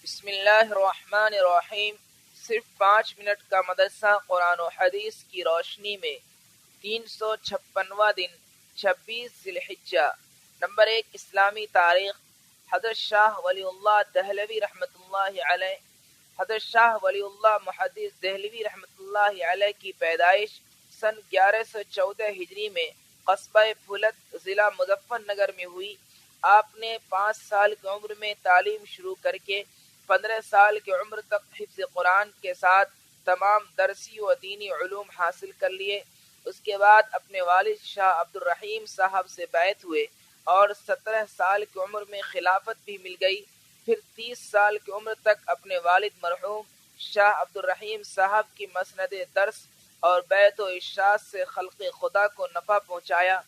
بسم اللہ الرحمن الرحیم۔ صرف 5 منٹ کا مدرسہ قرآن و حدیث کی روشنی میں 356واں دن 26 ذی الحجہ۔ نمبر 1، اسلامی تاریخ۔ حضرت شاہ ولی اللہ دہلوی رحمۃ اللہ علیہ حضرت شاہ ولی اللہ محدث دہلوی رحمۃ اللہ علیہ کی پیدائش سن 1114 ہجری میں قصبہ پھولت ضلع مظفر نگر میں ہوئی۔ آپ نے 5 سال کی عمر میں تعلیم شروع کر کے 15 سال کی عمر تک حفظ قرآن کے ساتھ تمام درسی و دینی علوم حاصل کر لیے۔ اس کے بعد اپنے والد شاہ عبد الرحیم صاحب سے بیعت ہوئے اور 17 سال کی عمر میں خلافت بھی مل گئی۔ پھر 30 سال کی عمر تک اپنے والد مرحوم شاہ عبد الرحیم صاحب کی مسند درس اور بیعت و ارشاد سے خلق خدا کو نفع پہنچایا۔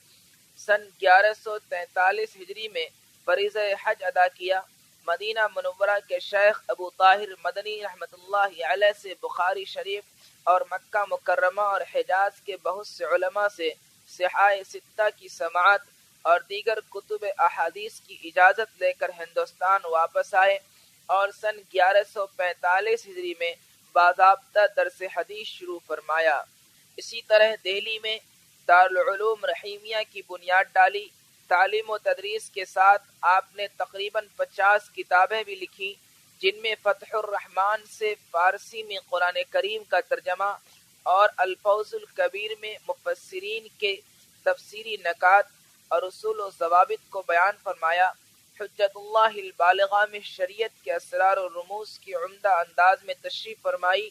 سن 1143 ہجری میں فریضہ حج ادا کیا۔ مدینہ منورہ کے شیخ ابو طاہر مدنی رحمۃ اللہ علیہ سے بخاری شریف اور مکہ مکرمہ اور حجاز کے بہت سے علماء سے صحاح ستہ کی سماعت اور دیگر کتب احادیث کی اجازت لے کر ہندوستان واپس آئے اور سن 1145 ہجری میں باضابطہ درس حدیث شروع فرمایا۔ اسی طرح دہلی میں دارالعلوم رحیمیہ کی بنیاد ڈالی۔ تعلیم و تدریس کے ساتھ آپ نے تقریباً 50 کتابیں بھی لکھی، جن میں فتح الرحمن سے فارسی میں قرآن کریم کا ترجمہ اور الفوز الکبیر میں مفسرین کے تفسیری نکات اور اصول و ضوابط کو بیان فرمایا۔ حجت اللہ البالغہ میں شریعت کے اسرار و رموز کی عمدہ انداز میں تشریح فرمائی۔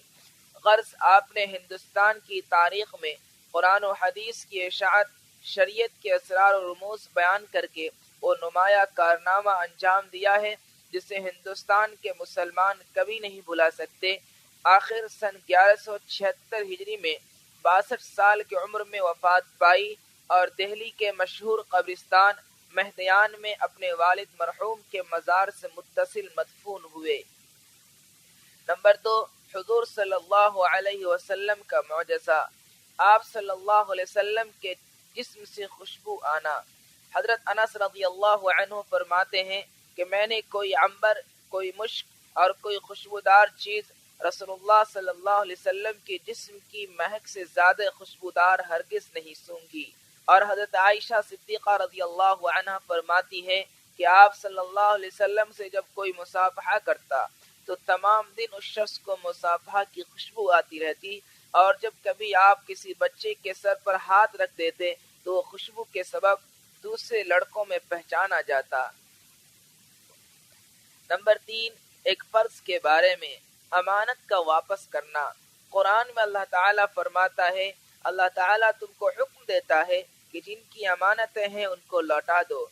غرض آپ نے ہندوستان کی تاریخ میں قرآن و حدیث کی اشاعت، شریعت کے اسرار و رموز بیان کر کے وہ نمایاں کارنامہ انجام دیا ہے جسے ہندوستان کے مسلمان کبھی نہیں بھلا سکتے۔ آخر سن 1176 ہجری میں 62 سال کی عمر میں وفات پائی اور دہلی کے مشہور قبرستان مہدیان میں اپنے والد مرحوم کے مزار سے متصل مدفون ہوئے۔ نمبر 2، حضور صلی اللہ علیہ وسلم کا معجزہ۔ آپ صلی اللہ علیہ وسلم کے جسم سے خوشبو آنا۔ حضرت انس رضی اللہ عنہ فرماتے ہیں کہ میں نے کوئی عنبر، کوئی مشک اور کوئی خوشبودار چیز رسول اللہ صلی اللہ علیہ وسلم کے جسم کی مہک سے زیادہ خوشبودار ہرگز نہیں سونگھی۔ اور حضرت عائشہ صدیقہ رضی اللہ عنہ فرماتی ہے کہ آپ صلی اللہ علیہ وسلم سے جب کوئی مصافحہ کرتا تو تمام دن اس شخص کو مصافحہ کی خوشبو آتی رہتی، اور جب کبھی آپ کسی بچے کے سر پر ہاتھ رکھ دیتے تو وہ خوشبو کے سبب دوسرے لڑکوں میں پہچانا جاتا۔ نمبر 3، ایک فرض کے بارے میں، امانت کا واپس کرنا۔ قرآن میں اللہ تعالیٰ فرماتا ہے، اللہ تعالیٰ تم کو حکم دیتا ہے کہ جن کی امانتیں ہیں ان کو لوٹا دو۔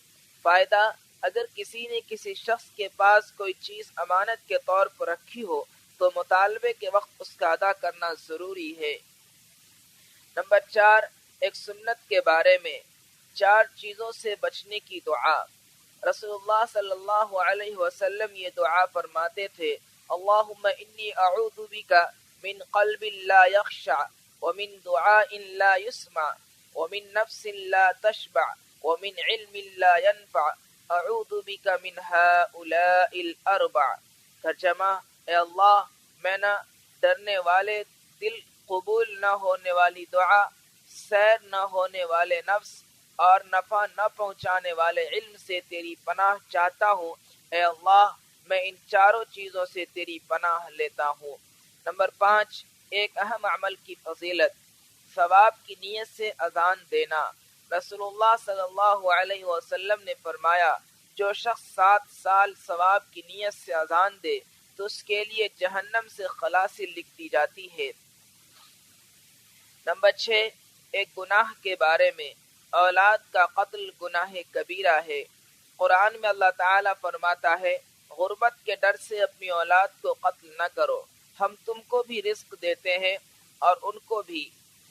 فائدہ، اگر کسی نے کسی شخص کے پاس کوئی چیز امانت کے طور پر رکھی ہو تو مطالبے کے وقت اس کا ادا کرنا ضروری ہے۔ نمبر 4، ایک سنت کے بارے میں، 4 چیزوں سے بچنے کی دعا۔ رسول اللہ صلی اللہ علیہ وسلم یہ دعا فرماتے تھے، اللہم انی اعوذ بک من قلب لا یخشع ومن دعاء لا یسمع ومن نفس لا تشبع ومن علم لا ينفع اعوذ بک من ہؤلاء الاربع۔ ترجمہ، اے اللہ، میں نہ ڈرنے والے دل، قبول نہ ہونے والی دعا، سیر نہ ہونے والے نفس اور نفع نہ پہنچانے والے علم سے تیری پناہ چاہتا ہوں۔ اے اللہ، میں ان 4 چیزوں سے تیری پناہ لیتا ہوں۔ نمبر 5، ایک اہم عمل کی فضیلت، ثواب کی نیت سے اذان دینا۔ رسول اللہ صلی اللہ علیہ وسلم نے فرمایا، جو شخص 7 سال ثواب کی نیت سے اذان دے تو اس کے لیے جہنم سے خلاصی لکھ دی جاتی ہے۔ نمبر 6، ایک گناہ کے بارے میں، اولاد کا قتل گناہ کبیرہ ہے۔ قرآن میں اللہ تعالیٰ فرماتا ہے، غربت کے ڈر سے اپنی اولاد کو قتل نہ کرو، ہم تم کو بھی رزق دیتے ہیں اور ان کو بھی۔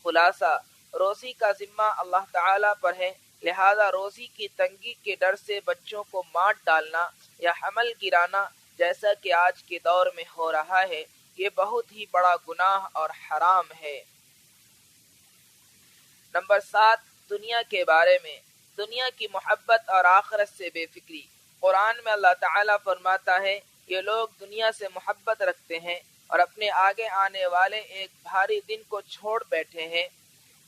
خلاصہ، روزی کا ذمہ اللہ تعالیٰ پر ہے، لہذا روزی کی تنگی کے ڈر سے بچوں کو مار ڈالنا یا حمل گرانا، جیسا کہ آج کے دور میں ہو رہا ہے، یہ بہت ہی بڑا گناہ اور حرام ہے۔ نمبر 7، دنیا کے بارے میں، دنیا کی محبت اور آخرت سے بے فکری۔ قرآن میں اللہ تعالیٰ فرماتا ہے، یہ لوگ دنیا سے محبت رکھتے ہیں اور اپنے آگے آنے والے ایک بھاری دن کو چھوڑ بیٹھے ہیں،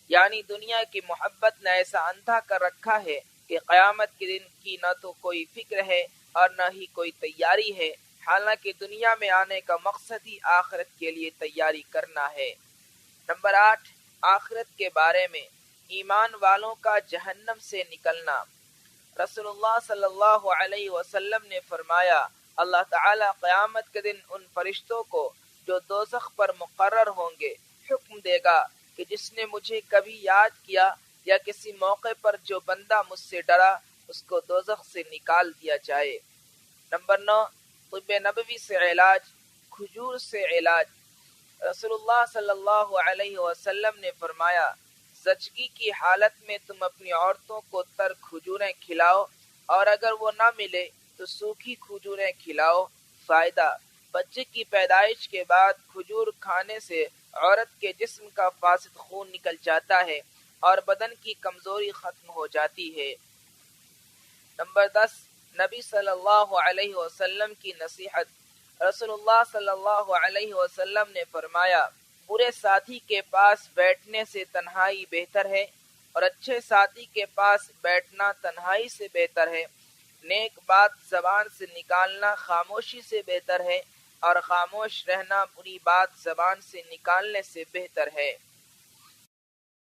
یعنی دنیا کی محبت نے ایسا اندھا کر رکھا ہے کہ قیامت کے دن کی نہ تو کوئی فکر ہے اور نہ ہی کوئی تیاری ہے، حالانکہ دنیا میں آنے کا مقصد ہی آخرت کے لیے تیاری کرنا ہے۔ نمبر 8، آخرت کے بارے میں ایمان والوں کا جہنم سے نکلنا۔ رسول اللہ صلی اللہ علیہ وسلم نے فرمایا، اللہ تعالی قیامت کے دن ان فرشتوں کو جو دوزخ پر مقرر ہوں گے حکم دے گا کہ جس نے مجھے کبھی یاد کیا یا کسی موقع پر جو بندہ مجھ سے ڈرا اس کو دوزخ سے نکال دیا جائے۔ نمبر 9، طب نبوی سے علاج، کھجور سے علاج۔ رسول اللہ صلی اللہ علیہ وسلم نے فرمایا، زچگی کی حالت میں تم اپنی عورتوں کو تر کھجوریں کھلاؤ اور اگر وہ نہ ملے تو سوکھی کھجوریں کھلاؤ۔ فائدہ، بچے کی پیدائش کے بعد کھجور کھانے سے عورت کے جسم کا فاسد خون نکل جاتا ہے اور بدن کی کمزوری ختم ہو جاتی ہے۔ نمبر 10، نبی صلی اللہ علیہ وسلم کی نصیحت۔ رسول اللہ صلی اللہ علیہ وسلم نے فرمایا، برے ساتھی کے پاس بیٹھنے سے تنہائی بہتر ہے اور اچھے ساتھی کے پاس بیٹھنا تنہائی سے بہتر ہے۔ نیک بات زبان سے نکالنا خاموشی سے بہتر ہے اور خاموش رہنا بری بات زبان سے نکالنے سے بہتر ہے۔